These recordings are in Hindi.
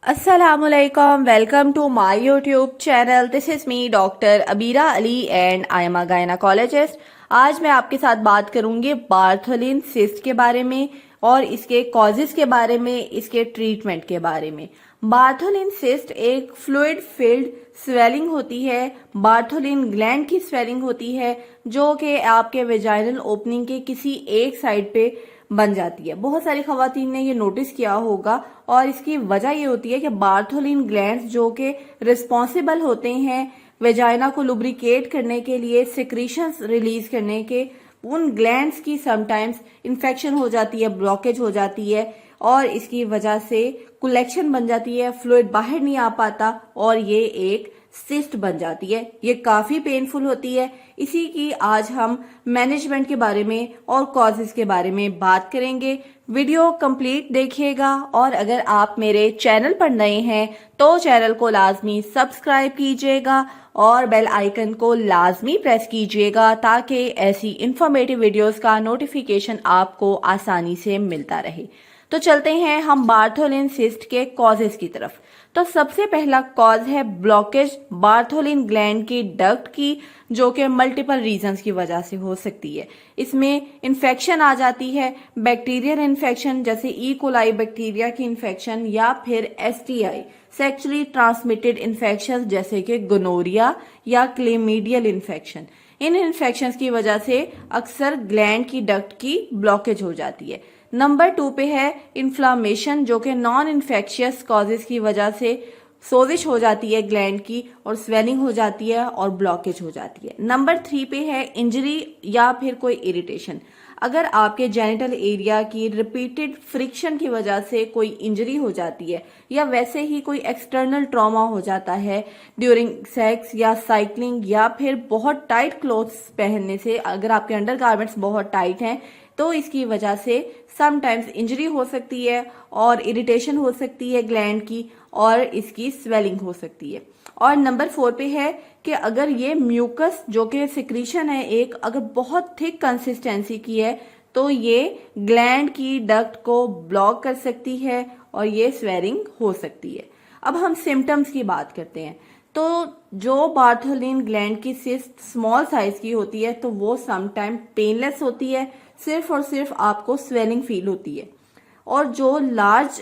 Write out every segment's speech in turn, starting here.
Assalamualaikum. Welcome to my YouTube channel. This is me, Dr. Abira Ali, and I am a gynecologist. आज मैं आपके साथ बात करूंगी बार्थोलिन सिस्ट के बारे में और इसके कॉजेस के बारे में, इसके ट्रीटमेंट के बारे में। बार्थोलिन सिस्ट एक फ्लूइड फिल्ड स्वेलिंग होती है। बार्थोलिन ग्लैंड की स्वेलिंग होती है जो कि आपके वेजाइनल ओपनिंग के किसी एक साइड पे बन जाती है। बहुत सारी खवातीन ने ये नोटिस किया होगा और इसकी वजह ये होती है कि बार्थोलिन ग्लैंड्स जो कि रिस्पॉन्सिबल होते हैं वेजाइना को लुब्रिकेट करने के लिए, सिक्रीशंस रिलीज करने के, उन ग्लैंड्स की समटाइम्स इन्फेक्शन हो जाती है, ब्लॉकेज हो जाती है और इसकी वजह से कलेक्शन बन जाती है, फ्लूइड बाहर नहीं आ पाता और ये एक सिस्ट बन जाती है। ये काफी पेनफुल होती है। इसी की आज हम मैनेजमेंट के बारे में और कॉजेस के बारे में बात करेंगे। वीडियो कंप्लीट देखिएगा और अगर आप मेरे चैनल पर नए हैं तो चैनल को लाजमी सब्सक्राइब कीजिएगा और बेल आइकन को लाजमी प्रेस कीजिएगा ताकि ऐसी इंफॉर्मेटिव वीडियोस का नोटिफिकेशन आपको आसानी से मिलता रहे। तो चलते हैं हम बार्थोलिन सिस्ट के कॉजेस की तरफ। तो सबसे पहला कॉज है ब्लॉकेज बार्थोलिन ग्लैंड की डक्ट की, जो कि मल्टीपल रीजंस की वजह से हो सकती है। इसमें इन्फेक्शन आ जाती है, बैक्टीरियल इन्फेक्शन जैसे ई कोलाई बैक्टीरिया की इन्फेक्शन या फिर एसटीआई सेक्सुअली ट्रांसमिटेड इन्फेक्शन जैसे कि गोनोरिया या क्लेमीडियल इन्फेक्शन। इन इन्फेक्शंस की वजह से अक्सर ग्लैंड की डक्ट की ब्लॉकेज हो जाती है। नंबर 2 पे है इन्फ्लामेशन, जो कि नॉन इन्फेक्शियस कॉजेस की वजह से सोजिश हो जाती है ग्लैंड की और स्वेलिंग हो जाती है और ब्लॉकेज हो जाती है। नंबर 3 पे है इंजरी या फिर कोई इरिटेशन। अगर आपके जेनिटल एरिया की रिपीटेड फ्रिक्शन की वजह से कोई इंजरी हो जाती है या वैसे ही कोई एक्सटर्नल ट्रॉमा हो जाता है ड्यूरिंग सेक्स या साइकिलिंग या फिर बहुत टाइट क्लोथ्स पहनने से, अगर आपके अंडरगारमेंट्स बहुत टाइट हैं तो इसकी वजह से समटाइम्स इंजरी हो सकती है और इरिटेशन हो सकती है ग्लैंड की और इसकी स्वेलिंग हो सकती है। और नंबर 4 पे है कि अगर ये म्यूकस जो कि सिक्रीशन है एक, अगर बहुत थिक कंसिस्टेंसी की है तो ये ग्लैंड की डक्ट को ब्लॉक कर सकती है और ये स्वेलिंग हो सकती है। अब हम सिम्टम्स की बात करते हैं। तो जो बार्थोलिन ग्लैंड की सिस्ट स्मॉल साइज की होती है तो वो समटाइम पेनलेस होती है, सिर्फ और सिर्फ आपको स्वेलिंग फील होती है। और जो लार्ज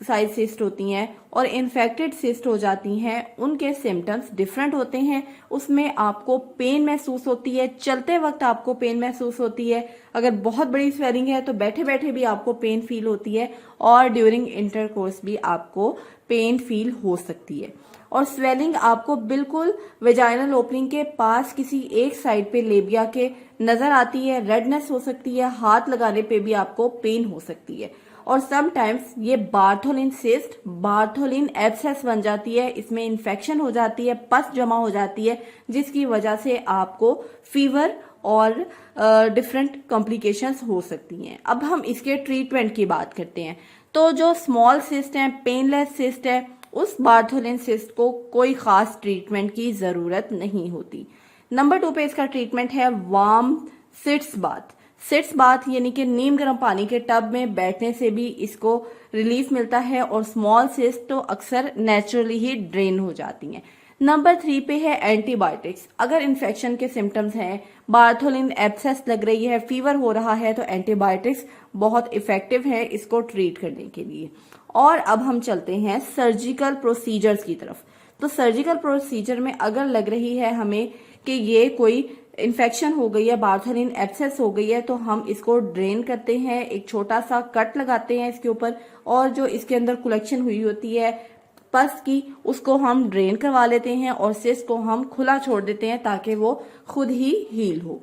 साइज सिस्ट होती हैं और इन्फेक्टेड सिस्ट हो जाती हैं उनके सिम्टम्स डिफरेंट होते हैं। उसमें आपको पेन महसूस होती है, चलते वक्त आपको पेन महसूस होती है, अगर बहुत बड़ी स्वेलिंग है तो बैठे बैठे भी आपको पेन फील होती है और ड्यूरिंग इंटरकोर्स भी आपको पेन फील हो सकती है। और स्वेलिंग आपको बिल्कुल वेजाइनल ओपनिंग के पास किसी एक साइड पे लेबिया के नजर आती है, रेडनेस हो सकती है, हाथ लगाने पे भी आपको पेन हो सकती है। और समटाइम्स ये बार्थोलिन सिस्ट बार्थोलिन एब्सेस बन जाती है, इसमें इन्फेक्शन हो जाती है, पस जमा हो जाती है जिसकी वजह से आपको फीवर और डिफरेंट कॉम्प्लिकेशंस हो सकती हैं। अब हम इसके ट्रीटमेंट की बात करते हैं। तो जो स्मॉल सिस्ट है, पेनलेस सिस्ट है, उस बार्थोलिन सिस्ट को कोई खास ट्रीटमेंट की जरूरत नहीं होती। नंबर 2 पे इसका ट्रीटमेंट है warm sitz bath. Sitz bath यानी कि नीम गर्म पानी के टब में बैठने से भी इसको रिलीफ मिलता है और स्मॉल सिस्ट तो अक्सर नेचुरली ही ड्रेन हो जाती हैं। नंबर 3 पे है एंटीबायोटिक्स। अगर इन्फेक्शन के सिम्टम्स हैं, बार्थोलिन एब्सेस लग रही है, फीवर हो रहा है तो एंटीबायोटिक्स बहुत इफेक्टिव है इसको ट्रीट करने के लिए। और अब हम चलते हैं सर्जिकल प्रोसीजर्स की तरफ। तो सर्जिकल प्रोसीजर में अगर लग रही है हमें कि ये कोई इन्फेक्शन हो गई है, बार्थोलिन एब्सेस हो गई है, तो हम इसको ड्रेन करते हैं, एक छोटा सा कट लगाते हैं इसके ऊपर और जो इसके अंदर कलेक्शन हुई होती है पस की उसको हम ड्रेन करवा लेते हैं और सिस्ट को हम खुला छोड़ देते हैं ताकि वो खुद ही हील हो।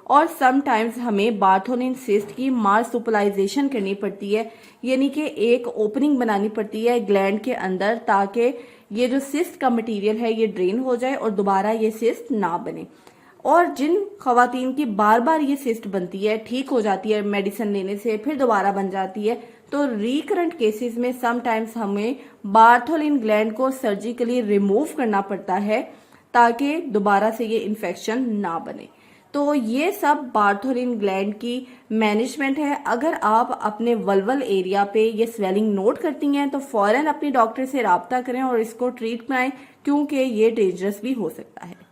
और समटाइम्स हमें बार्थोलिन सिस्ट की मार्सुपलाइजेशन करनी पड़ती है, यानी कि एक ओपनिंग बनानी पड़ती है ग्लैंड के अंदर ताकि ये जो सिस्ट का मटेरियल है ये ड्रेन हो जाए और दोबारा ये सिस्ट ना बने। और जिन खवातीन की बार बार ये सिस्ट बनती है, ठीक हो जाती है मेडिसिन लेने से, फिर दोबारा बन जाती है, तो रिकरेंट केसेस में समटाइम्स हमें बार्थोलिन ग्लैंड को सर्जिकली रिमूव करना पड़ता है ताकि दोबारा से ये इन्फेक्शन ना बने। तो ये सब बार्थोलिन ग्लैंड की मैनेजमेंट है। अगर आप अपने वल्वल एरिया पे ये स्वेलिंग नोट करती हैं तो फौरन अपनी डॉक्टर से राब्ता करें और इसको ट्रीट कराएं, क्योंकि ये डेंजरस भी हो सकता है।